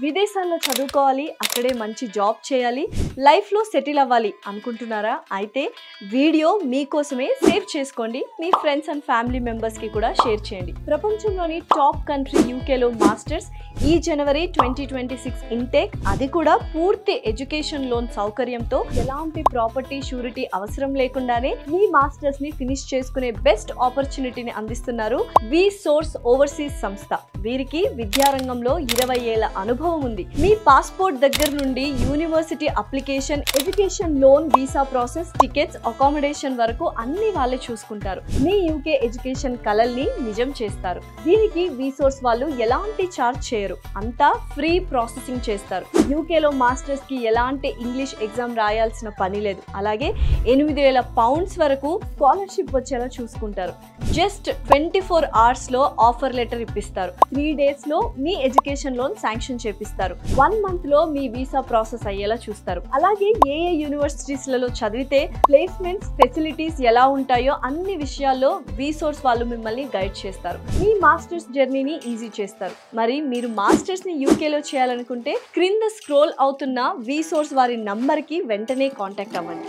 విదేశాల్లో చదువుకోవాలి, అక్కడే మంచి జాబ్ చేయాలి, లైఫ్లో సెటిల్ అవ్వాలి అనుకుంటున్నారా? అయితే వీడియో మీకోసమే సేవ్ చేసుకోండి, మీ ఫ్రెండ్స్ అండ్ ఫ్యామిలీ మెంబర్స్కి కూడా షేర్ చేయండి. ప్రపంచంలోని టాప్ కంట్రీ యూకేలో మాస్టర్స్ ఈ జనవరి 2026 ఇంటేక్, అది కూడా పూర్తి ఎడ్యుకేషన్ లోన్ సౌకర్యంతో ఎలాంటి ప్రాపర్టీ షూరిటీ అవసరం లేకుండానే మీ మాస్టర్స్ ని ఫినిష్ చేసుకునే బెస్ట్ ఆపర్చునిటీని అందిస్తున్నారు వి సోర్స్ ఓవర్సీస్ సంస్థ. వీరికి విద్యారంగంలో 20 ఏళ్ల అనుభవం ఉంది. మీ పాస్పోర్ట్ దగ్గర నుండి university application, education loan, visa process, tickets, accommodation వరకు అన్ని వాళ్ళే చూసుకుంటారు. మీ యూకే ఎడ్యుకేషన్ కలల్ని నిజం చేస్తారు. దీనికి వి సోర్స్ వాళ్ళు ఎలాంటి ఛార్జ్ చేయరు, అంతా ఫ్రీ ప్రాసెసింగ్ చేస్తారు. యూకేలో మాస్టర్స్ కి ఎలాంటి ఇంగ్లీష్ ఎగ్జామ్ రాయాల్సిన పని లేదు. అలాగే 8,000 పౌండ్స్ వరకు స్కాలర్షిప్ వచ్చేలా చూసుకుంటారు. జస్ట్ 24 hours లో ఆఫర్ లెటర్ ఇప్పిస్తారు. 3 days లో మీ ఎడ్యుకేషన్ లోన్ శాంక్షన్ చేపిస్తారు. 1 month లో మీ వీసా ప్రాసెస్ అయ్యేలా చూస్తారు. అలాగే ఏ యూనివర్సిటీస్ లలో చదివితే ప్లేస్మెంట్స్, ఫెసిలిటీస్ ఎలా ఉంటాయో అన్ని విషయాల్లో వి సోర్స్ వాళ్ళు మిమ్మల్ని గైడ్ చేస్తారు. మీ మాస్టర్స్ జర్నీని ఈజీ చేస్తారు. మరి మీరు మాస్టర్స్ ని యూకేలో చేయాలనుకుంటే క్రింద స్క్రోల్ అవుతున్న వి సోర్స్ వారి నంబర్ కి వెంటనే కాంటాక్ట్ అవ్వండి.